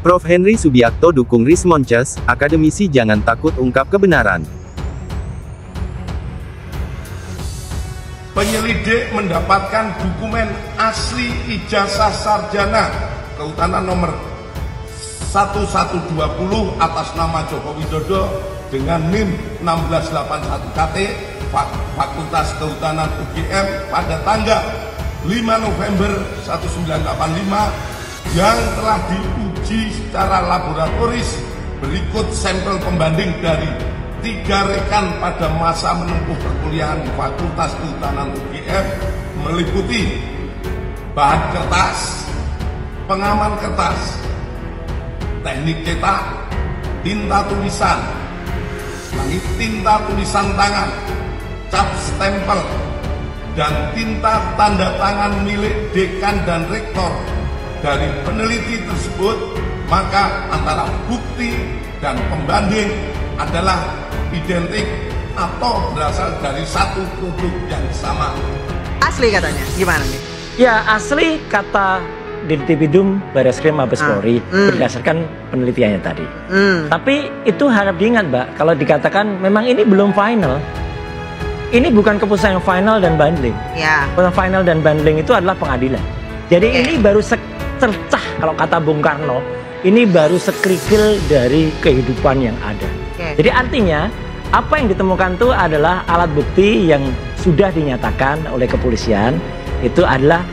Prof. Henry Subiakto dukung Rismonces, akademisi jangan takut ungkap kebenaran. Penyelidik mendapatkan dokumen asli ijazah sarjana kehutanan nomor 1120 atas nama Joko Widodo dengan NIM 1681 KT Fakultas Kehutanan UGM pada tanggal 5 November 1985 yang telah diuji secara laboratoris. Berikut sampel pembanding dari 3 rekan pada masa menempuh perkuliahan Fakultas Kehutanan UGM meliputi bahan kertas, pengaman kertas, teknik cetak, tinta tulisan, tinta tulisan tangan, cap stempel, dan tinta tanda tangan milik dekan dan rektor. Dari peneliti tersebut, maka antara bukti dan pembanding adalah identik atau berasal dari satu produk yang sama. Asli katanya, gimana nih? Ya, asli kata Dirtipidum Bareskrim Mabes Polri berdasarkan penelitiannya tadi. Tapi itu harap diingat, Mbak, kalau dikatakan memang ini belum final. Ini bukan keputusan yang final dan bundling. Ya. Keputusan final dan bundling itu adalah pengadilan. Jadi ini baru cercah, kalau kata Bung Karno, ini baru sekerikil dari kehidupan yang ada. Jadi artinya apa yang ditemukan itu adalah alat bukti yang sudah dinyatakan oleh kepolisian itu adalah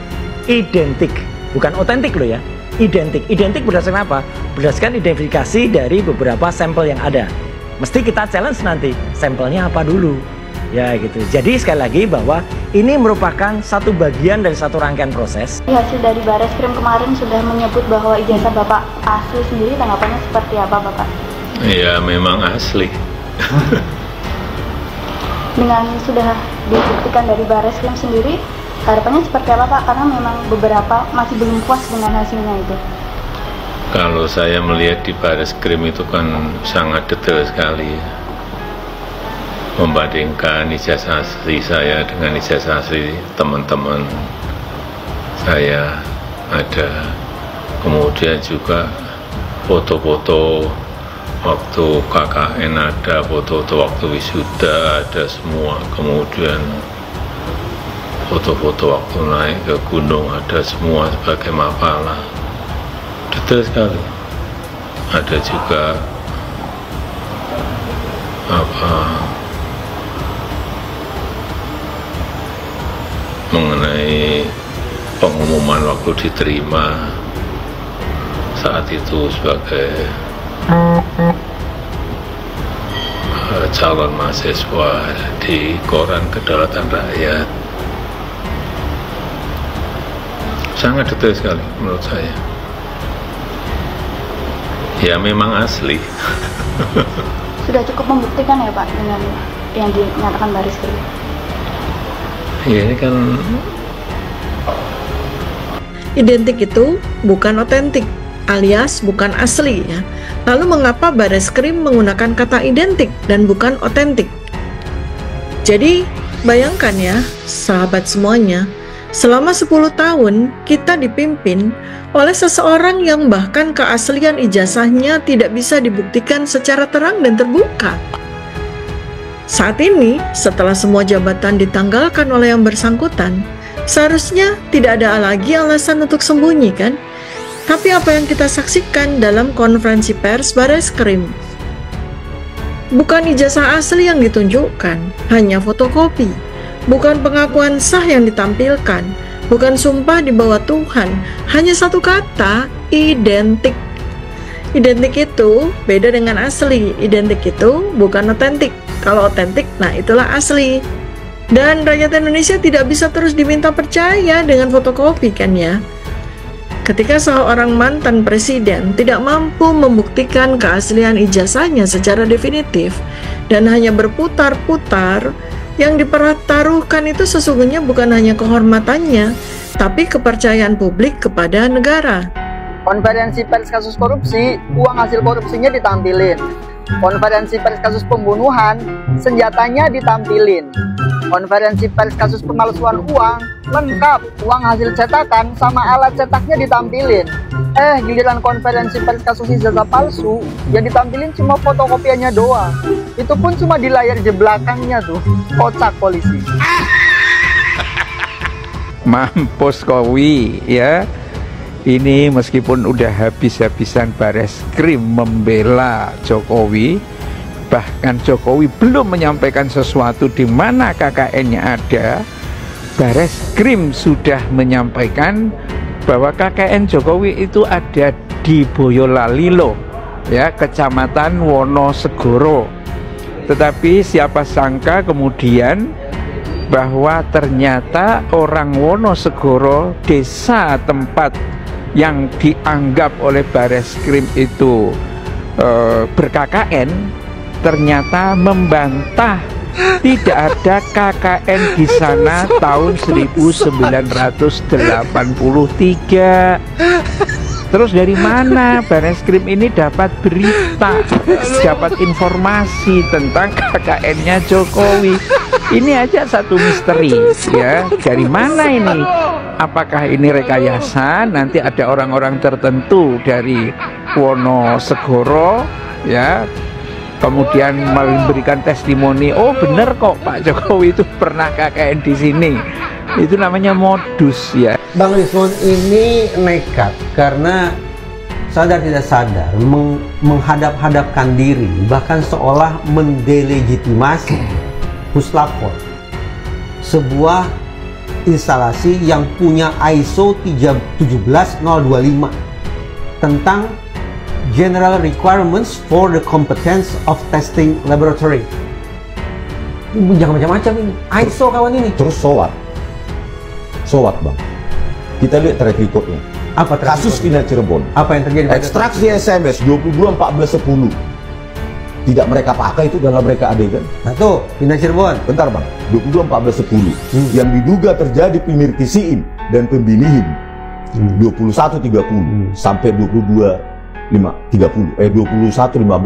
identik, bukan otentik loh ya, identik. Identik berdasarkan apa? Berdasarkan identifikasi dari beberapa sampel yang ada. Mesti kita challenge nanti, sampelnya apa dulu. Ya gitu. Jadi sekali lagi bahwa ini merupakan satu bagian dari satu rangkaian proses. Hasil dari Bareskrim kemarin sudah menyebut bahwa ijazah Bapak asli sendiri, tanggapannya seperti apa Bapak? Iya, memang asli. Dengan sudah dibuktikan dari Bareskrim sendiri, harapannya seperti apa Pak? Karena memang beberapa masih belum puas dengan hasilnya itu. Kalau saya melihat di Bareskrim itu kan sangat detail sekali, membandingkan ijazah asli saya dengan ijazah asli teman-teman saya ada. Kemudian juga foto-foto waktu KKN ada, foto-foto waktu wisuda ada semua. Kemudian foto-foto waktu naik ke gunung ada semua sebagai mapalah. Detail sekali. Ada juga mengenai pengumuman waktu diterima saat itu sebagai calon mahasiswa di Koran Kedaulatan Rakyat. Sangat detail sekali menurut saya. Ya memang asli. Sudah cukup membuktikan ya Pak dengan yang dinyatakan Bareskrim? Ya ini kan identik itu bukan otentik, alias bukan asli ya. Lalu mengapa Bareskrim menggunakan kata identik dan bukan otentik? Jadi bayangkan ya sahabat semuanya, selama 10 tahun kita dipimpin oleh seseorang yang bahkan keaslian ijazahnya tidak bisa dibuktikan secara terang dan terbuka. Saat ini, setelah semua jabatan ditanggalkan oleh yang bersangkutan, seharusnya tidak ada lagi alasan untuk sembunyi kan? Tapi apa yang kita saksikan dalam konferensi pers Bareskrim? Bukan ijazah asli yang ditunjukkan, hanya fotokopi. Bukan pengakuan sah yang ditampilkan, bukan sumpah di bawah Tuhan, hanya satu kata, identik. Identik itu beda dengan asli, identik itu bukan otentik. Kalau otentik, nah itulah asli. Dan rakyat Indonesia tidak bisa terus diminta percaya dengan fotokopi kan ya. Ketika seorang mantan presiden tidak mampu membuktikan keaslian ijazahnya secara definitif dan hanya berputar-putar, yang dipertaruhkan itu sesungguhnya bukan hanya kehormatannya, tapi kepercayaan publik kepada negara. Konferensi pers kasus korupsi, uang hasil korupsinya ditampilin. Konferensi pers kasus pembunuhan, senjatanya ditampilin. Konferensi pers kasus pemalsuan uang, lengkap, uang hasil cetakan sama alat cetaknya ditampilin. Giliran konferensi pers kasus ijazah palsu, yang ditampilin cuma fotokopiannya doang. Itu pun cuma di layar belakangnya tuh. Kocak polisi. Mampus Kowi ya. Ini meskipun udah habis-habisan Bareskrim membela Jokowi, bahkan Jokowi belum menyampaikan sesuatu di mana KKN-nya ada, Bareskrim sudah menyampaikan bahwa KKN Jokowi itu ada di Boyolalilo, ya, Kecamatan Wonosegoro. Tetapi siapa sangka kemudian bahwa ternyata orang Wonosegoro, desa tempat yang dianggap oleh Bareskrim itu ber-KKN, ternyata membantah tidak ada KKN di sana tahun 1983. Terus dari mana Bareskrim ini dapat berita, dapat informasi tentang KKN-nya Jokowi? Ini aja satu misteri ya. Dari mana ini? Apakah ini rekayasa? Nanti ada orang-orang tertentu dari Wonosegoro ya, kemudian memberikan testimoni, oh bener kok Pak Jokowi itu pernah KKN di sini. Itu namanya modus ya. Bang Rismon ini nekat karena sadar tidak sadar menghadap-hadapkan diri, bahkan seolah mendelegitimasi Puslapor, sebuah instalasi yang punya ISO 17025 tentang General Requirements for the Competence of Testing Laboratory. Ini jangan macam-macam ini. ISO kawan ini. Terus SOWAT Bang. Kita lihat track recordnya. Apa kasus Vina Cirebon? Apa yang terjadi? Ekstraksi SMS 22.14.10. Tidak mereka pakai itu dalam mereka adegan. Nah tuh, Vina Cirebon. Bentar Bang. 22.14.10. Yang diduga terjadi pemirtisiin dan pembinihin 21.30 sampai 21.15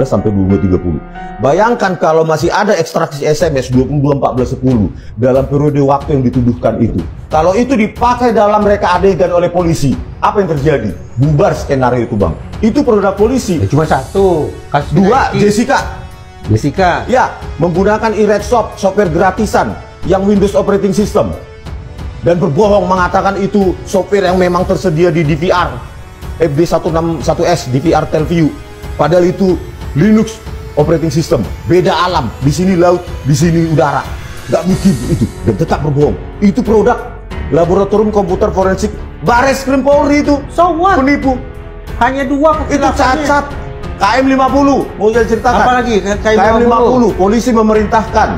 sampai 22.30. Bayangkan kalau masih ada ekstraksi SMS 22.14.10 dalam periode waktu yang dituduhkan itu. Kalau itu dipakai dalam reka adegan oleh polisi, apa yang terjadi? Bubar skenario itu Bang. Itu produk polisi. Ya, cuma satu. Kasus dua, Jessica. Ya, menggunakan e-Redshop, software gratisan yang Windows Operating System. Dan berbohong mengatakan itu software yang memang tersedia di DVR. FB161S DVR Telview, padahal itu Linux operating system, beda alam, di sini laut, di sini udara, nggak mungkin itu, dan tetap berbohong. Itu produk laboratorium komputer forensik Bareskrim Polri itu. So what? Penipu. Hanya dua itu cacat. KM50 mau saya ceritakan. Apalagi KM50 polisi memerintahkan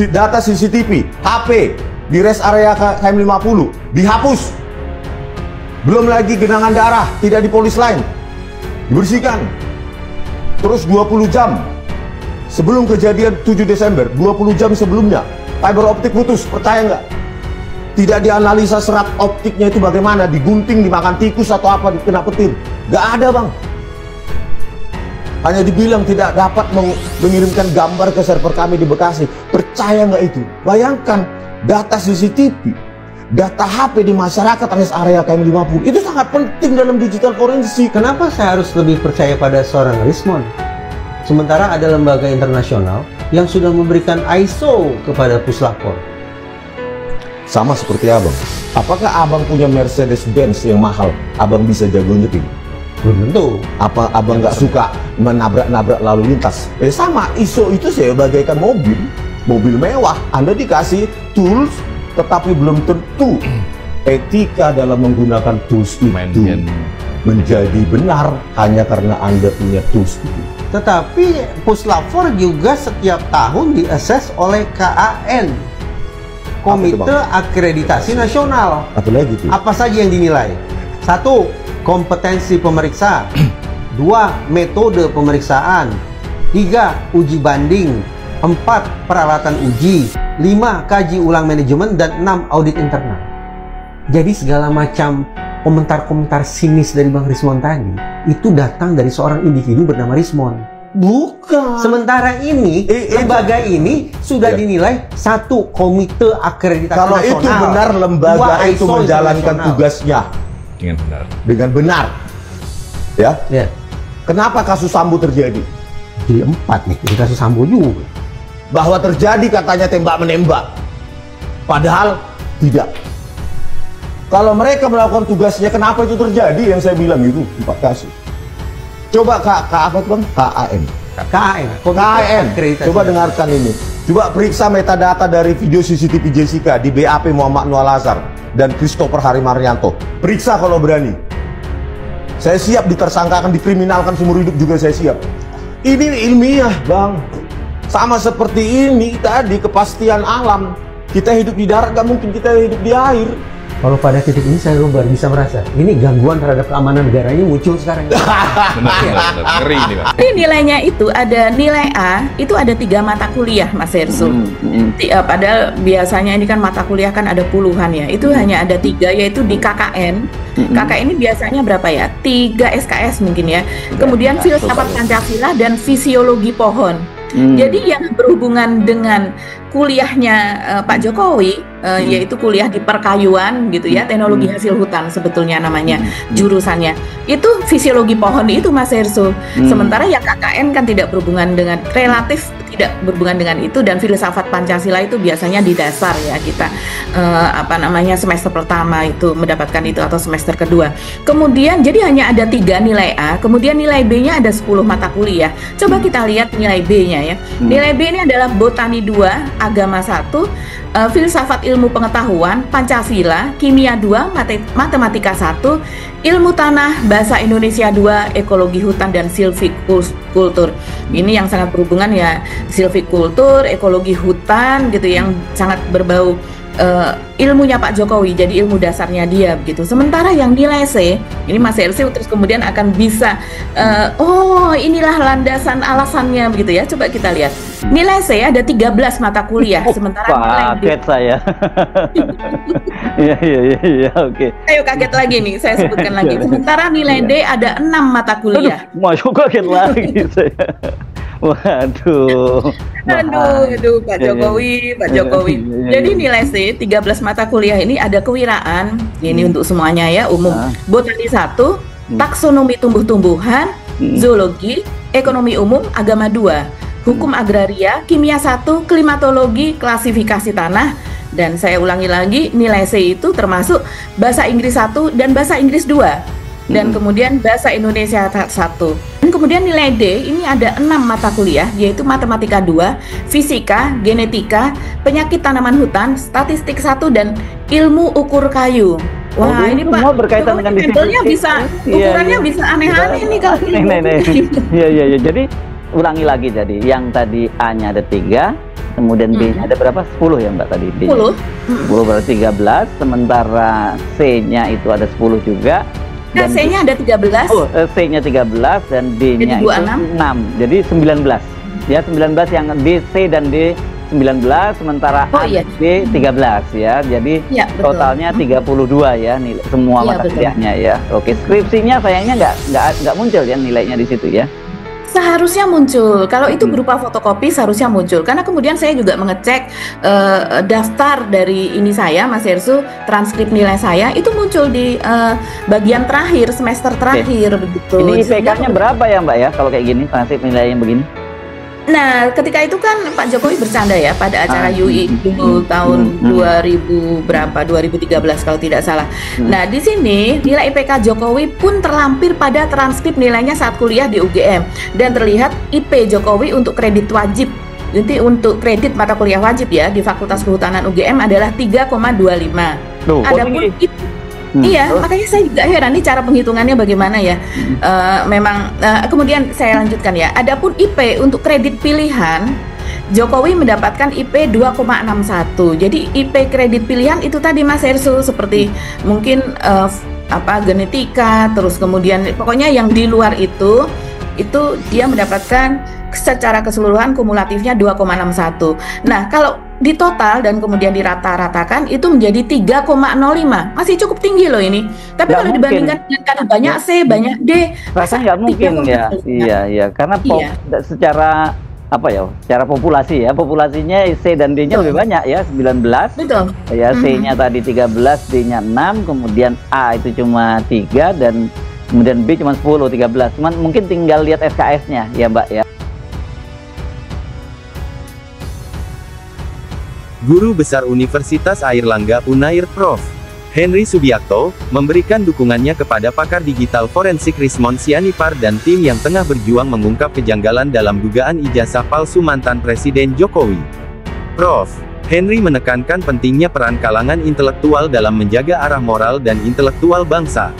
data CCTV HP di rest area KM50 dihapus. Belum lagi genangan darah tidak di polis lain, dibersihkan. Terus 20 jam sebelum kejadian 7 Desember, 20 jam sebelumnya fiber optik putus, percaya nggak? Tidak dianalisa serat optiknya itu bagaimana, digunting, dimakan tikus atau apa, kena petir. Nggak ada Bang. Hanya dibilang tidak dapat mengirimkan gambar ke server kami di Bekasi. Percaya nggak itu? Bayangkan data CCTV, data HP di masyarakat alias area KM50 itu sangat penting dalam digital forensik. Kenapa saya harus lebih percaya pada seorang Rismon? Sementara ada lembaga internasional yang sudah memberikan ISO kepada Puslapor. Sama seperti Abang. Apakah Abang punya Mercedes-Benz yang mahal? Abang bisa jago nyeting? Belum tentu. Apa Abang nggak suka menabrak-nabrak lalu lintas? Sama, ISO itu saya bagaikan mobil mewah. Anda dikasih tools, tetapi belum tentu etika dalam menggunakan tools itu menjadi benar hanya karena Anda punya tools itu. Tetapi Puslapor juga setiap tahun diassess oleh KAN, Komite Akreditasi Nasional. Apalagi itu? Apa saja yang dinilai? 1. Kompetensi pemeriksa. 2. Metode pemeriksaan. 3. Uji banding. 4. Peralatan uji. 5. Kaji ulang manajemen. Dan 6. Audit internal. Jadi segala macam komentar-komentar sinis dari Bang Rismon tadi itu datang dari seorang individu bernama Rismon. Bukan. Sementara ini lembaga ini sudah dinilai 1. Komite Akreditasi Kalau Nasional. Kalau itu benar lembaga itu menjalankan tugasnya dengan benar. Dengan benar. Ya. Ya. Kenapa kasus Sambo terjadi? Jadi 4 nih, jadi kasus Sambo juga. Bahwa terjadi katanya tembak-menembak. Padahal tidak. Kalau mereka melakukan tugasnya, kenapa itu terjadi? Yang saya bilang itu 4 kasus. Coba apa itu Bang? KAN. Coba dengarkan ini. Coba periksa metadata dari video CCTV Jessica di BAP Muhammad Nur Al-Azhar dan Christopher Harimaryanto. Periksa kalau berani. Saya siap ditersangkakan, dikriminalkan seumur hidup juga saya siap. Ini ilmiah, Bang. Sama seperti ini tadi, kepastian alam. Kita hidup di darat, gak mungkin kita hidup di air. Kalau pada titik ini saya baru bisa merasa ini gangguan terhadap keamanan negaranya muncul sekarang. Benar. Ngeri ini, Pak. Tapi nilainya itu ada nilai A, itu ada 3 mata kuliah, Mas Hersu. Padahal biasanya ini kan mata kuliah kan ada puluhan ya. Itu hanya ada 3, yaitu di KKN. KKN ini biasanya berapa ya? 3 SKS mungkin ya. Kemudian filsafat Pancasila dan fisiologi pohon. Jadi yang berhubungan dengan kuliahnya Pak Jokowi, yaitu kuliah di perkayuan gitu ya, teknologi hasil hutan sebetulnya namanya jurusannya. Itu fisiologi pohon itu Mas Hersu. Sementara yang KKN kan tidak berhubungan dengan, relatif tidak berhubungan dengan itu, dan filsafat Pancasila itu biasanya di dasar ya kita semester pertama itu mendapatkan itu atau semester kedua. Kemudian jadi hanya ada 3 nilai A, kemudian nilai B-nya ada 10 mata kuliah. Coba kita lihat nilai B-nya ya. Nilai B ini adalah Botani 2, Agama 1, Filsafat Ilmu Pengetahuan, Pancasila, Kimia 2, Matematika 1, Ilmu Tanah, Bahasa Indonesia 2, Ekologi Hutan, dan Silvikultur. Ini yang sangat berhubungan ya, silvikultur, ekologi hutan gitu, yang sangat berbau ilmunya Pak Jokowi, jadi ilmu dasarnya dia begitu. Sementara yang nilai C, ini Mas Hersu terus kemudian akan bisa oh inilah landasan alasannya begitu ya. Coba kita lihat. Nilai C ada 13 mata kuliah, sementara nilai B. Kaget saya. Iya, oke. Ayo kaget lagi nih, saya sebutkan lagi. Sementara nilai D ada 6 mata kuliah. Masuk kaget lagi saya. Waduh, Pak Jokowi. Jadi nilai C 13 mata kuliah ini ada kewiraan, ini untuk semuanya ya, umum. Botani 1, taksonomi tumbuh-tumbuhan, zoologi, ekonomi umum, agama 2, hukum agraria, kimia 1, klimatologi, klasifikasi tanah. Dan saya ulangi lagi, nilai C itu termasuk bahasa Inggris 1 dan bahasa Inggris 2. Dan kemudian bahasa Indonesia 1. Dan kemudian nilai D ini ada 6 mata kuliah, yaitu matematika 2, fisika, genetika, penyakit tanaman hutan, statistik 1, dan ilmu ukur kayu. Wah, ini Pak, berkaitan dengan sampelnya bisa, ukurannya bisa aneh-aneh nih kalau Iya. Jadi ulangi lagi, jadi yang tadi A-nya ada 3, kemudian B-nya ada berapa? 10 ya Mbak tadi? 10. 10 berarti 13, sementara C-nya itu ada 10 juga. Dan C-nya ada 13. Oh, C-nya 13 dan D-nya itu 6. Jadi 19. Ya, 19 yang B, C dan D 19, sementara A, B 13 ya. Jadi totalnya 32 ya nilai semua mata kuliahnya ya. Oke, skripsinya sayangnya nggak muncul ya nilainya di situ ya. Seharusnya muncul, kalau itu berupa fotokopi seharusnya muncul, karena kemudian saya juga mengecek daftar dari ini saya, Mas Hersu, transkrip nilai saya itu muncul di bagian terakhir, semester terakhir begitu. Ini IPK-nya berapa ya Mbak ya, kalau kayak gini, transkrip nilai yang begini? Nah, ketika itu kan Pak Jokowi bercanda ya pada acara UI dulu tahun 2013 kalau tidak salah. Nah, di sini nilai IPK Jokowi pun terlampir pada transkrip nilainya saat kuliah di UGM, dan terlihat IP Jokowi untuk kredit wajib. Nanti untuk kredit mata kuliah wajib ya di Fakultas Kehutanan UGM adalah 3,25. Adapun iya, makanya saya juga heran nih cara penghitungannya bagaimana ya. Kemudian saya lanjutkan ya. Adapun IP untuk kredit pilihan, Jokowi mendapatkan IP 2,61. Jadi IP kredit pilihan itu tadi Mas Hersu seperti mungkin genetika, terus kemudian pokoknya yang di luar itu dia mendapatkan secara keseluruhan kumulatifnya 2,61. Nah, kalau di total dan kemudian dirata-ratakan itu menjadi 3,05. Masih cukup tinggi loh ini. Tapi kalau dibandingkan dengan karena banyak C, banyak D, rasanya nggak mungkin ya. Iya, karena secara secara populasi ya, populasinya C dan D-nya lebih banyak ya, 19. Betul. Ya, C-nya tadi 13, D-nya 6, kemudian A itu cuma 3 dan Kemudian B cuma 10, 13. Cuman mungkin tinggal lihat SKS-nya ya Mbak ya. Guru Besar Universitas Airlangga Unair Prof. Henry Subiakto, memberikan dukungannya kepada pakar digital forensik Rismond Sianipar dan tim yang tengah berjuang mengungkap kejanggalan dalam dugaan ijazah palsu mantan Presiden Jokowi. Prof. Henry menekankan pentingnya peran kalangan intelektual dalam menjaga arah moral dan intelektual bangsa.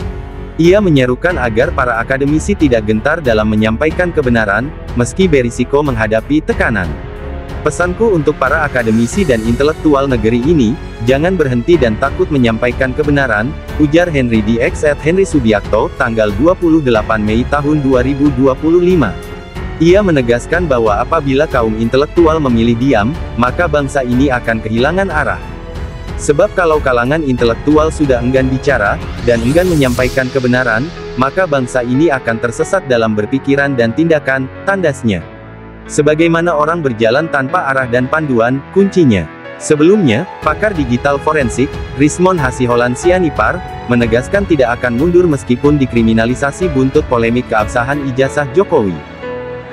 Ia menyerukan agar para akademisi tidak gentar dalam menyampaikan kebenaran, meski berisiko menghadapi tekanan. Pesanku untuk para akademisi dan intelektual negeri ini, jangan berhenti dan takut menyampaikan kebenaran, ujar Henry di X @HenrySubiakto, tanggal 28 Mei tahun 2025. Ia menegaskan bahwa apabila kaum intelektual memilih diam, maka bangsa ini akan kehilangan arah. Sebab kalau kalangan intelektual sudah enggan bicara, dan enggan menyampaikan kebenaran, maka bangsa ini akan tersesat dalam berpikiran dan tindakan, tandasnya. Sebagaimana orang berjalan tanpa arah dan panduan, kuncinya. Sebelumnya, pakar digital forensik, Rismond Hasiholan Sianipar, menegaskan tidak akan mundur meskipun dikriminalisasi buntut polemik keabsahan ijazah Jokowi.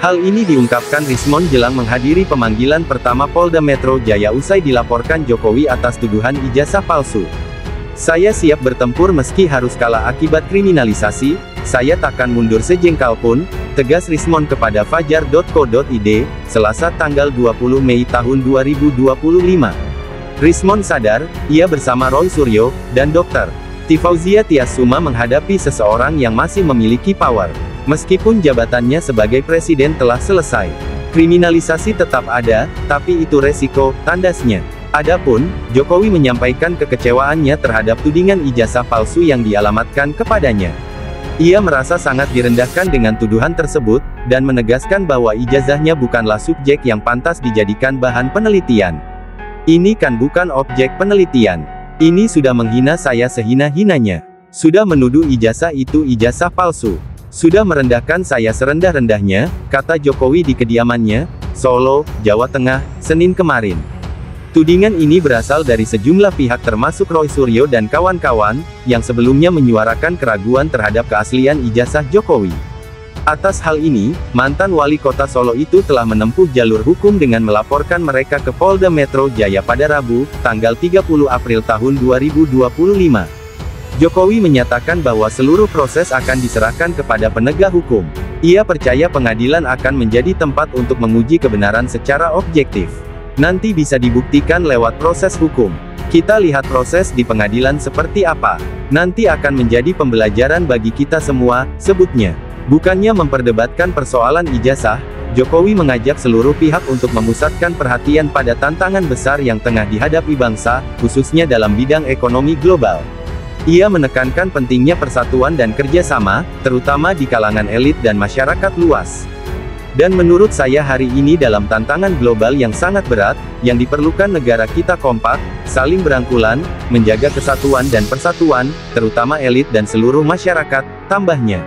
Hal ini diungkapkan Rismond jelang menghadiri pemanggilan pertama Polda Metro Jaya usai dilaporkan Jokowi atas tuduhan ijazah palsu. Saya siap bertempur meski harus kalah akibat kriminalisasi, saya takkan mundur sejengkal pun, tegas Rismond kepada fajar.co.id, Selasa tanggal 20 Mei tahun 2025. Rismond sadar, ia bersama Roy Suryo, dan Dr. Tifauzia Tiasuma menghadapi seseorang yang masih memiliki power. Meskipun jabatannya sebagai presiden telah selesai, kriminalisasi tetap ada, tapi itu resiko, tandasnya. Adapun, Jokowi menyampaikan kekecewaannya terhadap tudingan ijazah palsu yang dialamatkan kepadanya. Ia merasa sangat direndahkan dengan tuduhan tersebut, dan menegaskan bahwa ijazahnya bukanlah subjek yang pantas dijadikan bahan penelitian. Ini kan bukan objek penelitian. Ini sudah menghina saya sehina-hinanya. Sudah menuduh ijazah itu ijazah palsu. Sudah merendahkan saya serendah-rendahnya, kata Jokowi di kediamannya, Solo, Jawa Tengah, Senin kemarin. Tudingan ini berasal dari sejumlah pihak termasuk Roy Suryo dan kawan-kawan, yang sebelumnya menyuarakan keraguan terhadap keaslian ijazah Jokowi. Atas hal ini, mantan wali kota Solo itu telah menempuh jalur hukum dengan melaporkan mereka ke Polda Metro Jaya pada Rabu, tanggal 30 April tahun 2025. Jokowi menyatakan bahwa seluruh proses akan diserahkan kepada penegak hukum. Ia percaya pengadilan akan menjadi tempat untuk menguji kebenaran secara objektif. Nanti bisa dibuktikan lewat proses hukum. Kita lihat proses di pengadilan seperti apa. Nanti akan menjadi pembelajaran bagi kita semua, sebutnya. Bukannya memperdebatkan persoalan ijazah, Jokowi mengajak seluruh pihak untuk memusatkan perhatian pada tantangan besar yang tengah dihadapi bangsa, khususnya dalam bidang ekonomi global. Ia menekankan pentingnya persatuan dan kerjasama, terutama di kalangan elit dan masyarakat luas. Dan menurut saya hari ini dalam tantangan global yang sangat berat, yang diperlukan negara kita kompak, saling berangkulan, menjaga kesatuan dan persatuan, terutama elit dan seluruh masyarakat, tambahnya.